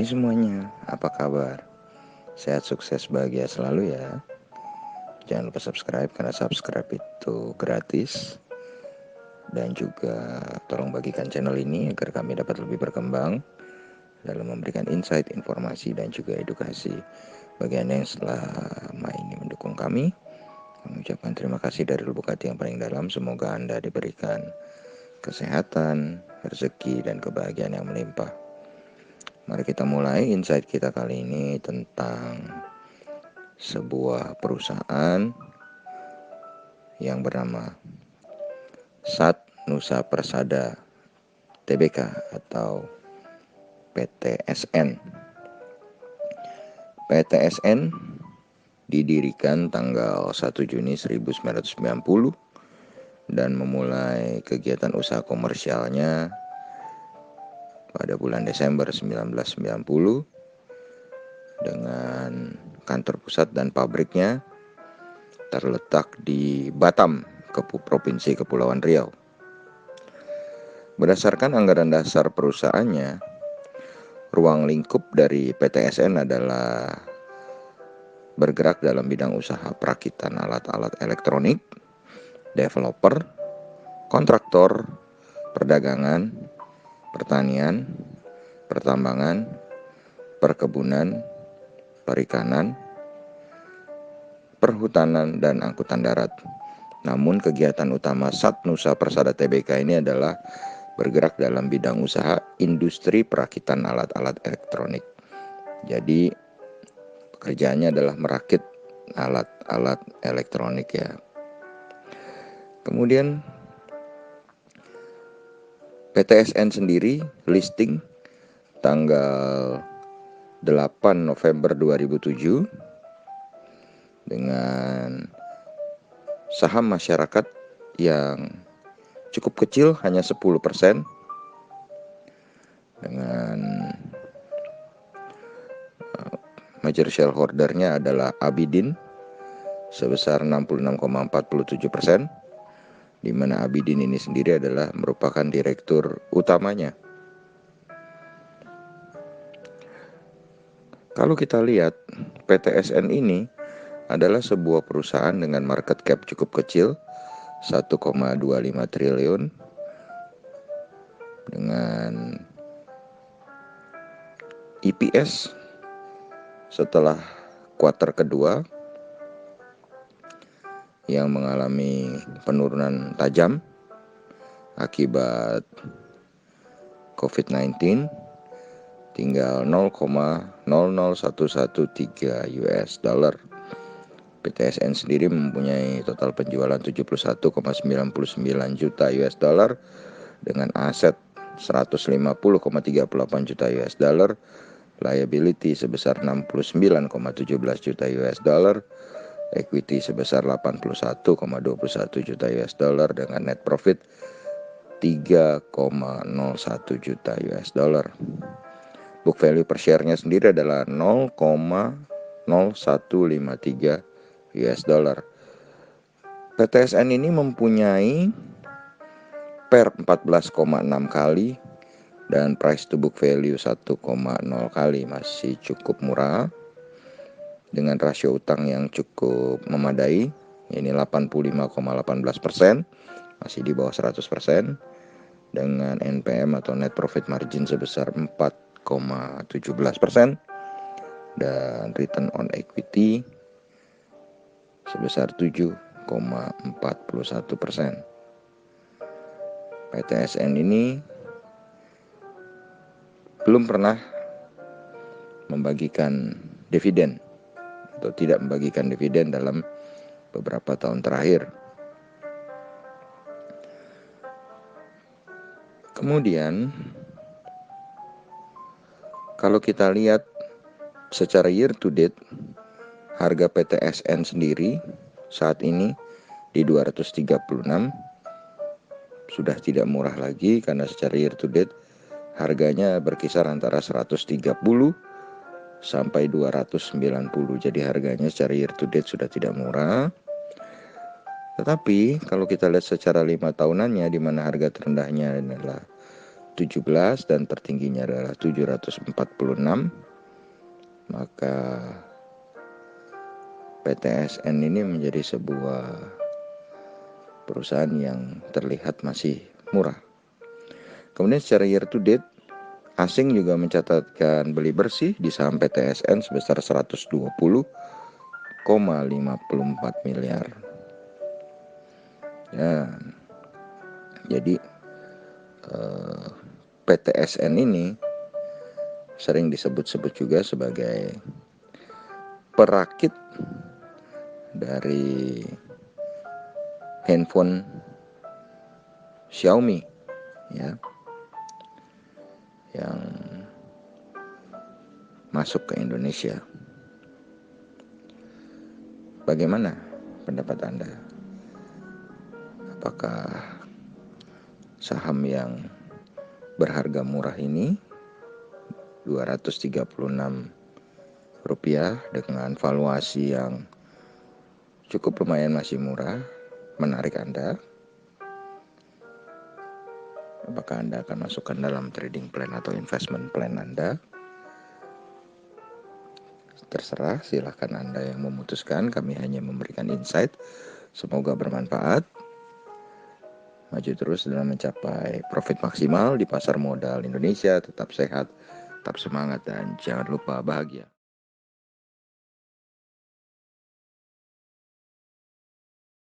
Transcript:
Hai semuanya, apa kabar? Sehat, sukses, bahagia selalu ya. Jangan lupa subscribe karena subscribe itu gratis. Dan juga tolong bagikan channel ini agar kami dapat lebih berkembang dalam memberikan insight, informasi, dan juga edukasi. Bagi Anda yang selama ini mendukung kami ucapkan terima kasih dari lubuk hati yang paling dalam. Semoga Anda diberikan kesehatan, rezeki, dan kebahagiaan yang melimpah. Mari kita mulai insight kita kali ini tentang sebuah perusahaan yang bernama Sat Nusa Persada Tbk atau PTSN. PTSN didirikan tanggal 1 Juni 1990 dan memulai kegiatan usaha komersialnya pada bulan Desember 1990 dengan kantor pusat dan pabriknya terletak di Batam, Provinsi Kepulauan Riau. Berdasarkan anggaran dasar perusahaannya, ruang lingkup dari PTSN adalah bergerak dalam bidang usaha perakitan alat-alat elektronik, developer, kontraktor, perdagangan, pertanian, pertambangan, perkebunan, perikanan, perhutanan, dan angkutan darat. Namun kegiatan utama Sat Nusa Persada Tbk ini adalah bergerak dalam bidang usaha industri perakitan alat-alat elektronik. Jadi pekerjaannya adalah merakit alat-alat elektronik ya. Kemudian PTSN sendiri listing tanggal 8 November 2007 dengan saham masyarakat yang cukup kecil, hanya 10%, dengan major shareholder-nya adalah Abidin sebesar 66,47%, di mana Abidin ini sendiri adalah merupakan direktur utamanya. Kalau kita lihat, PTSN ini adalah sebuah perusahaan dengan market cap cukup kecil, 1,25 triliun, dengan EPS setelah kuartal kedua yang mengalami penurunan tajam akibat COVID-19, tinggal 0,00113 US dollar. PTSN sendiri mempunyai total penjualan 71,99 juta US dollar dengan aset 150,38 juta US dollar, liability sebesar 69,17 juta US dollar, equity sebesar 81,21 juta US dollar dengan net profit 3,01 juta US dollar. Book value per share-nya sendiri adalah 0,0153 US dollar. PTSN ini mempunyai PER 14,6 kali dan price to book value 1,0 kali, masih cukup murah dengan rasio utang yang cukup memadai, ini 85,18%, masih di bawah 100%, dengan NPM atau net profit margin sebesar 4,17% dan return on equity sebesar 7,41%. PTSN ini belum pernah membagikan dividen atau tidak membagikan dividen dalam beberapa tahun terakhir. Kemudian kalau kita lihat secara year to date, harga PTSN sendiri saat ini di 236, sudah tidak murah lagi karena secara year to date harganya berkisar antara 130 sampai 290. Jadi harganya secara year to date sudah tidak murah. Tetapi kalau kita lihat secara 5 tahunannya, di mana harga terendahnya adalah 17 dan tertingginya adalah 746, maka PTSN ini menjadi sebuah perusahaan yang terlihat masih murah. Kemudian secara year to date, asing juga mencatatkan beli bersih di saham PTSN sebesar 120,54 miliar. Dan jadi PTSN ini sering disebut-sebut juga sebagai perakit dari handphone Xiaomi, ya, yang masuk ke Indonesia. Bagaimana pendapat Anda? Apakah saham yang berharga murah ini Rp236 dengan valuasi yang cukup lumayan masih murah menarik Anda? Apakah Anda akan masukkan dalam trading plan atau investment plan Anda? Terserah, silahkan Anda yang memutuskan. Kami hanya memberikan insight. Semoga bermanfaat. Maju terus dalam mencapai profit maksimal di pasar modal Indonesia. Tetap sehat, tetap semangat, dan jangan lupa bahagia.